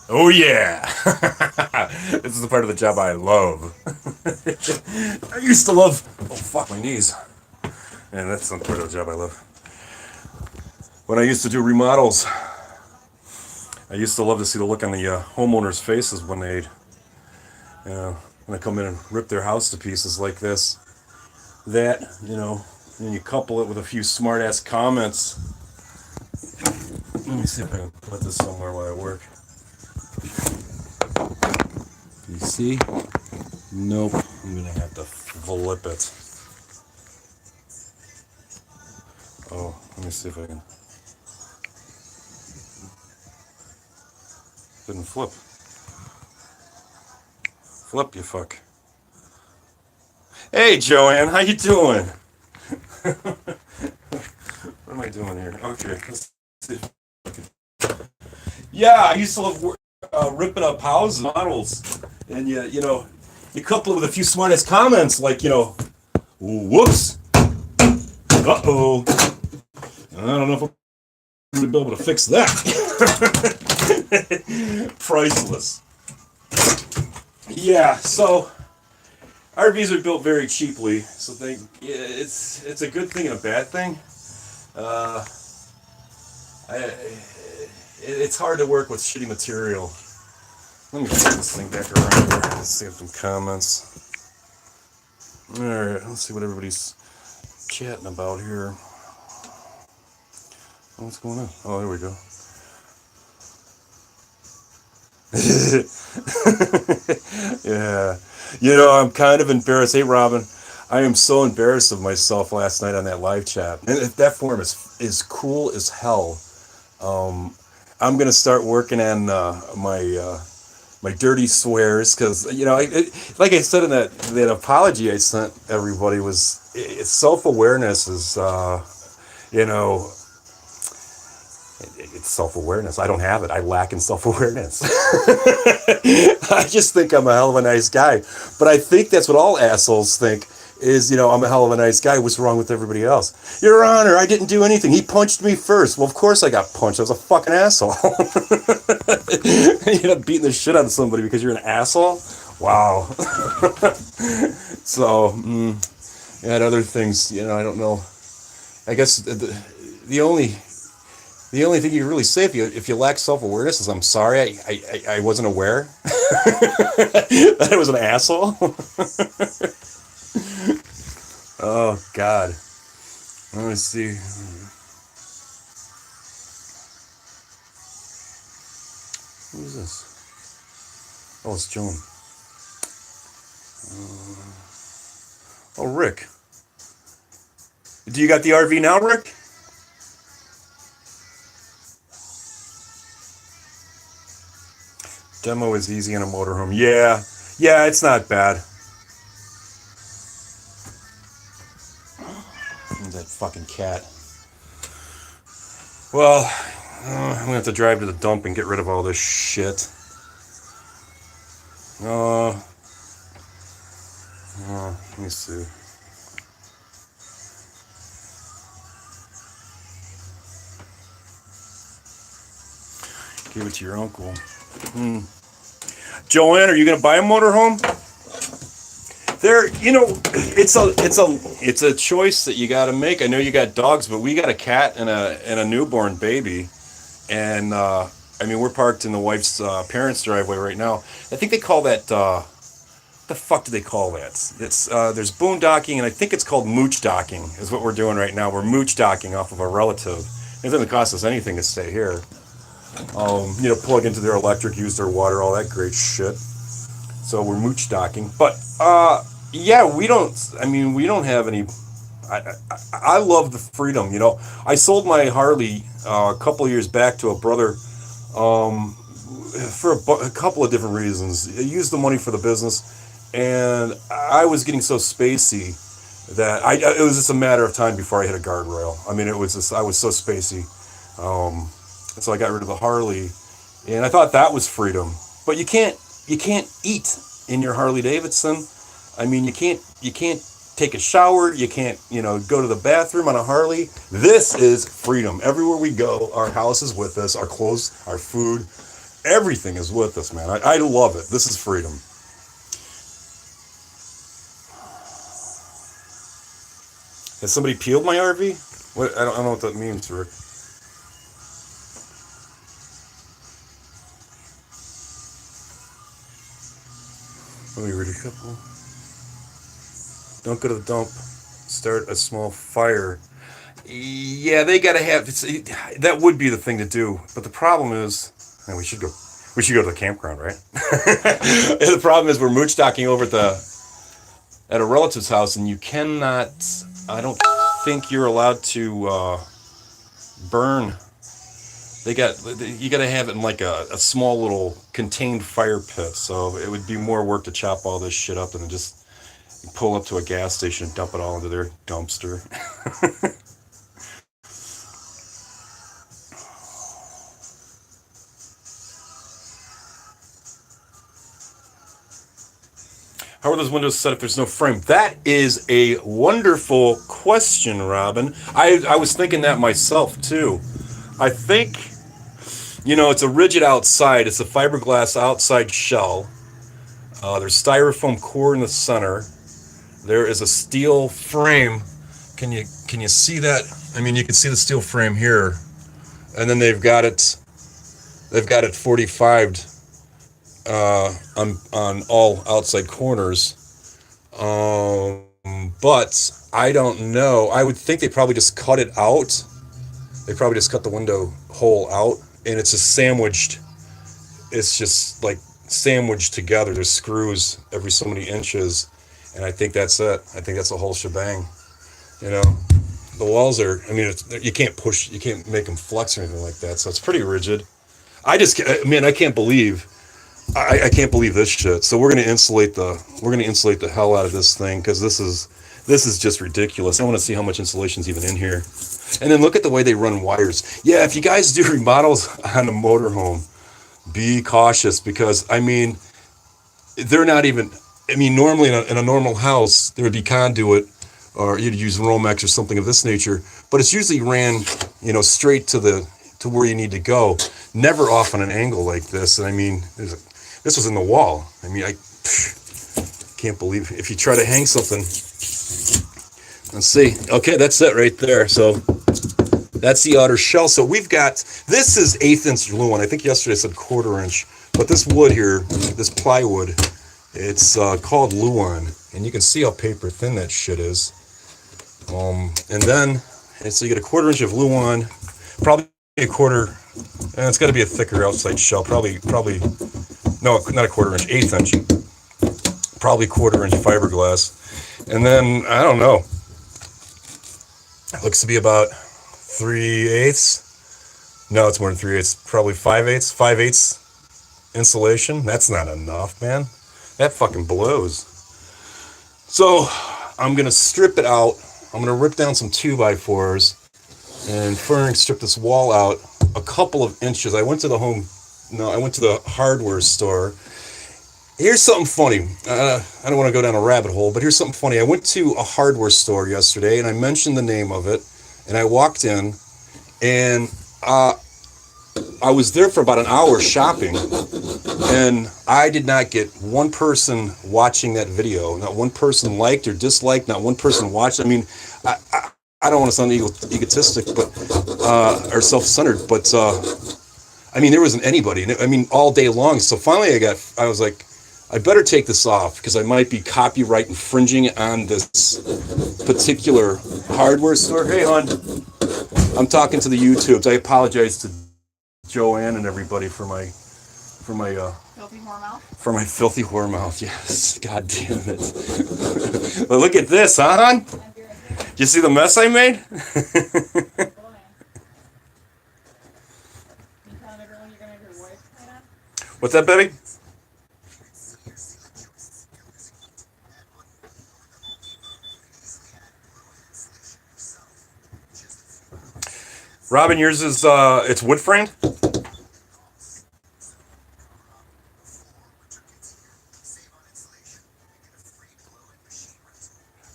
Oh yeah, this is the part of the job I love. I used to love. Oh fuck my knees. And that's the part of the job I love. When I used to do remodels, I used to love to see the look on the homeowners' faces when they come in and rip their house to pieces like this. That and you couple it with a few smart ass comments. Let me see if I can put this somewhere while I work. You see? Nope. I'm gonna have to flip it. Oh, let me see if I can. Didn't flip. Flip, you fuck. Hey, Joanne, how you doing? What am I doing here? Okay, let's see. Yeah, I used to love ripping up houses, models, and you couple it with a few smartest comments like whoops, uh oh. I don't know if I'm gonna be able to fix that. Priceless. Yeah, so RVs are built very cheaply, so it's a good thing and a bad thing. Uh, I, it's hard to work with shitty material. Let me turn this thing back around here. Let's see some comments. All right, let's see what everybody's chatting about here. What's going on? Oh, there we go. Yeah. I'm kind of embarrassed. Hey, Robin, I am so embarrassed of myself last night on that live chat. And that forum is cool as hell. Um, I'm gonna start working on my dirty swears because like I said in that apology I sent everybody was self awareness is you know it's self awareness. I don't have it. I lack in self awareness. I just think I'm a hell of a nice guy. But I think that's what all assholes think is, I'm a hell of a nice guy. What's wrong with everybody else? Your Honor, I didn't do anything. He punched me first. Well, of course I got punched. I was a fucking asshole. You end up beating the shit out of somebody because you're an asshole? Wow. So, and other things, I don't know. I guess the only thing you can really say if you lack self awareness is I'm sorry I wasn't aware that I was an asshole. Oh God. Let me see. Who's this? Oh, it's Joan. Oh, Rick. Do you got the RV now, Rick? Demo is easy in a motorhome. Yeah, yeah, it's not bad. That fucking cat. Well, I'm gonna have to drive to the dump and get rid of all this shit. Uh, let me see. Give it to your uncle. Joanne, are you gonna buy a motorhome? There, it's a choice that you got to make. I know you got dogs, but we got a cat and a newborn baby, and I mean we're parked in the wife's parents' driveway right now. I think they call that. What the fuck do they call that? It's there's boondocking, and I think it's called mooch docking. Is what we're doing right now. We're mooch docking off of a relative. It doesn't cost us anything to stay here. Plug into their electric, use their water, all that great shit. So we're mooch docking, but yeah, we don't. I mean, we don't have any. I love the freedom. I sold my Harley a couple of years back to a brother for a couple of different reasons. I used the money for the business, and I was getting so spacey that it was just a matter of time before I hit a guardrail. I mean, it was just I was so spacey, and so I got rid of the Harley, and I thought that was freedom. But you can't eat in your Harley Davidson. I mean, you can't take a shower. You can't go to the bathroom on a Harley. This is freedom. Everywhere we go, our house is with us. Our clothes, our food, Everything is with us, man. I love it. This is freedom. Has somebody peeled my RV? What? I don't know what that means, Rick. Let me read a couple. Don't go to the dump. Start a small fire. Yeah, they gotta have. That would be the thing to do. But the problem is, and we should go. We should go to the campground, right? The problem is we're mooch docking over at a relative's house, and you cannot. I don't think you're allowed to burn. They got you got to have it in like a small little contained fire pit. So it would be more work to chop all this shit up and then just pull up to a gas station and dump it all into their dumpster. How are those windows set if there's no frame? That is a wonderful question, Robin. I was thinking that myself too. I think, it's a rigid outside. It's a fiberglass outside shell. There's styrofoam core in the center. There is a steel frame. Can you see that? I mean, you can see the steel frame here, and then they've got it 45'd on all outside corners. But I don't know. I would think they probably just cut it out. They probably just cut the window hole out, and it's just sandwiched. It's just like sandwiched together. There's screws every so many inches, and I think that's it. I think that's a whole shebang. You know, the walls are. I mean, you can't make them flex or anything like that. So it's pretty rigid. Man, I can't believe. I can't believe this shit. So we're gonna insulate the hell out of this thing because this is just ridiculous. I want to see how much insulation's even in here. And then look at the way they run wires. Yeah, if you guys do remodels on a motorhome, be cautious because I mean, they're not even. I mean, normally in a normal house there would be conduit, or you'd use Romex or something of this nature. But it's usually ran, straight to where you need to go, never off on an angle like this. And I mean, this was in the wall. I mean, I can't believe if you try to hang something. Let's see. Okay, that's it right there. So that's the outer shell. So this is 1/8 inch luan. I think yesterday I said 1/4 inch, but this wood here, this plywood, it's called luan, and you can see how paper thin that shit is. And so you get 1/4 inch of luan, probably a quarter, and it's got to be a thicker outside shell. Probably, no, not a 1/4 inch, 1/8 inch, probably 1/4 inch fiberglass, and then I don't know. It looks to be about 3/8. No, it's more than 3/8. Probably 5/8. 5/8 insulation. That's not enough, man. That fucking blows. So I'm gonna strip it out. I'm gonna rip down some 2x4s and strip this wall out a couple of inches. I went to the hardware store. Here's something funny. I don't want to go down a rabbit hole, but here's something funny. I went to a hardware store yesterday, and I mentioned the name of it, and I walked in, and I was there for about an hour shopping, and I did not get one person watching that video. Not one person liked or disliked. Not one person watched. I mean, I don't want to sound egotistic, but or self-centered, but I mean, there wasn't anybody. I mean, all day long. So finally, I was like, I better take this off because I might be copyright infringing on this particular hardware store. Hey, hon, I'm talking to the YouTubes. I apologize to Joanne and everybody for my filthy whore mouth. For my filthy whore mouth. Yes, god damn it. But look at this, huh, hon? Did you see the mess I made? What's that, baby? Robin, yours is it's wood framed?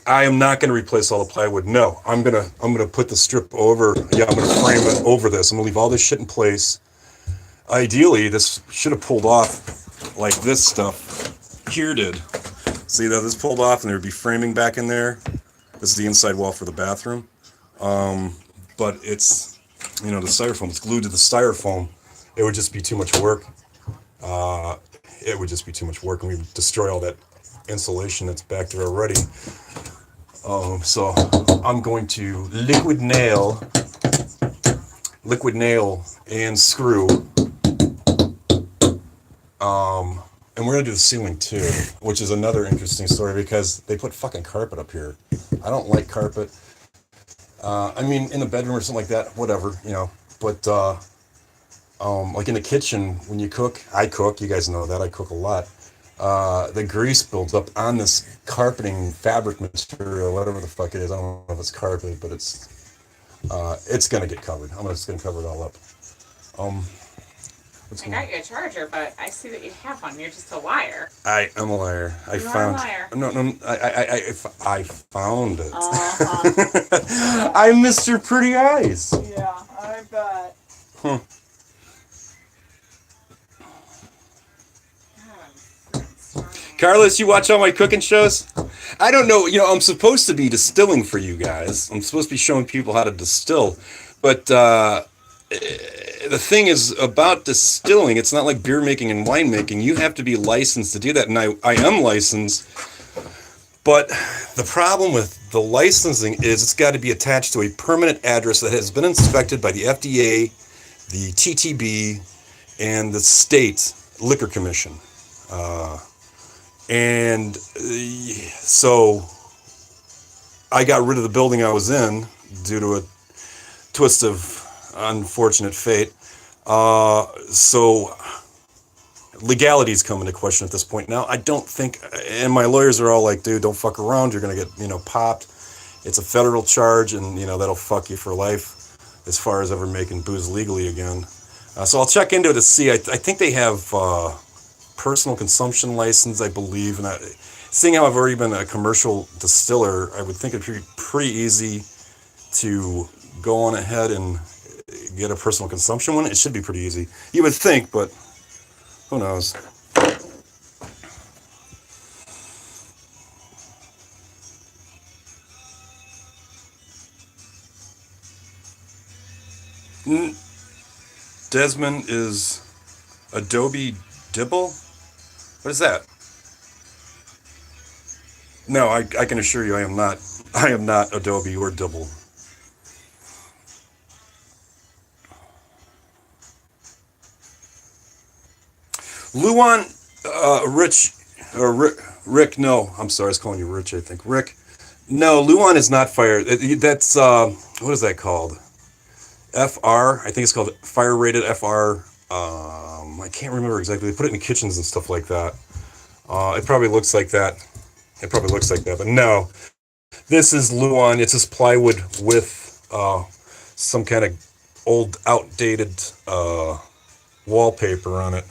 I am not going to replace all the plywood. No, I'm gonna put the strip over. Yeah, I'm gonna frame it over this. I'm gonna leave all this shit in place. ideally, this should have pulled off like this stuff here did. See that this pulled off and there would be framing back in there. This is the inside wall for the bathroom. But it's, the styrofoam, it's glued to the styrofoam. It would just be too much work. It would just be too much work and we would destroy all that insulation that's back there already. So I'm going to liquid nail and screw. And we're gonna do the ceiling too, which is another interesting story because they put fucking carpet up here. I don't like carpet. I mean, in the bedroom or something like that, whatever, But like in the kitchen, when you cook, I cook. You guys know that I cook a lot. The grease builds up on this carpeting fabric material, whatever the fuck it is. I don't know if it's carpet, but it's gonna get covered. I'm just gonna cover it all up. I got you a charger, but I see that you have one. You're just a liar. I am a liar. You are a liar. No. I found it. Uh-huh. I'm Mr. Pretty Eyes. Yeah, I bet. Huh. Carlos, you watch all my cooking shows? I don't know. I'm supposed to be distilling for you guys. I'm supposed to be showing people how to distill, but the thing is about distilling, it's not like beer making and wine making. You have to be licensed to do that, and I am licensed. But the problem with the licensing is it's got to be attached to a permanent address that has been inspected by the FDA, the TTB, and the state liquor commission. And so I got rid of the building I was in due to a twist of unfortunate fate. So legalities come into question at this point. Now, I don't think, and my lawyers are all like, dude, don't fuck around. You're going to get, popped. It's a federal charge and, that'll fuck you for life as far as ever making booze legally again. So I'll check into it to see. I think they have personal consumption license, I believe. And seeing how I've already been a commercial distiller, I would think it'd be pretty easy to go on ahead and get a personal consumption one. It should be pretty easy. You would think, but who knows? Desmond is Adobe Dibble? What is that? No, I can assure you I am not Adobe or Dibble. Luan, Rick, no, I'm sorry, I was calling you Rich, I think. Rick, no, Luan is not fire. That's, what is that called? FR, I think it's called fire rated FR. I can't remember exactly. They put it in kitchens and stuff like that. It probably looks like that. But no, this is Luan. It's just plywood with some kind of old, outdated wallpaper on it.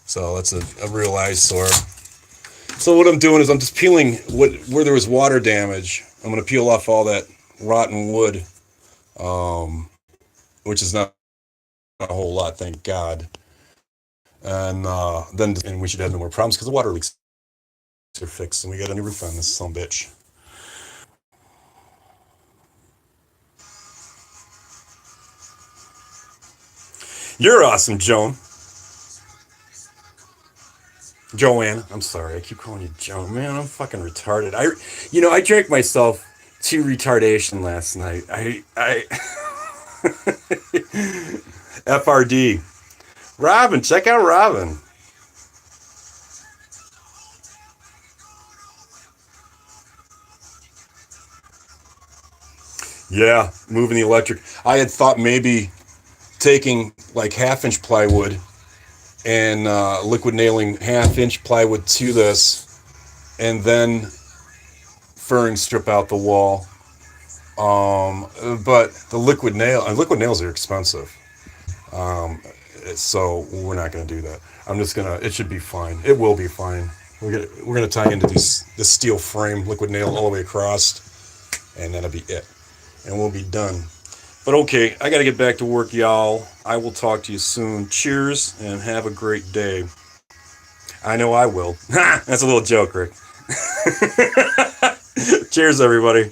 So that's a real eyesore. So what I'm doing is I'm just peeling where there was water damage. I'm going to peel off all that rotten wood, which is not a whole lot, thank God. And then we should have no more problems because the water leaks are fixed and we got a new roof on this son of a bitch. You're awesome, Joanne. I'm sorry, I keep calling you Joan. Man, I'm fucking retarded. I drank myself to retardation last night. I FRD. Robin, check out Robin. Yeah, moving the electric. I had thought maybe taking like half-inch plywood and liquid nailing half-inch plywood to this, and then furring strip out the wall. But the liquid nails are expensive. So we're not going to do that. It should be fine. It will be fine. We're gonna tie into this steel frame liquid nail all the way across, and that'll be it. And we'll be done. But okay, I got to get back to work, y'all. I will talk to you soon. Cheers and have a great day. I know I will. That's a little joke, Rick. Cheers, everybody.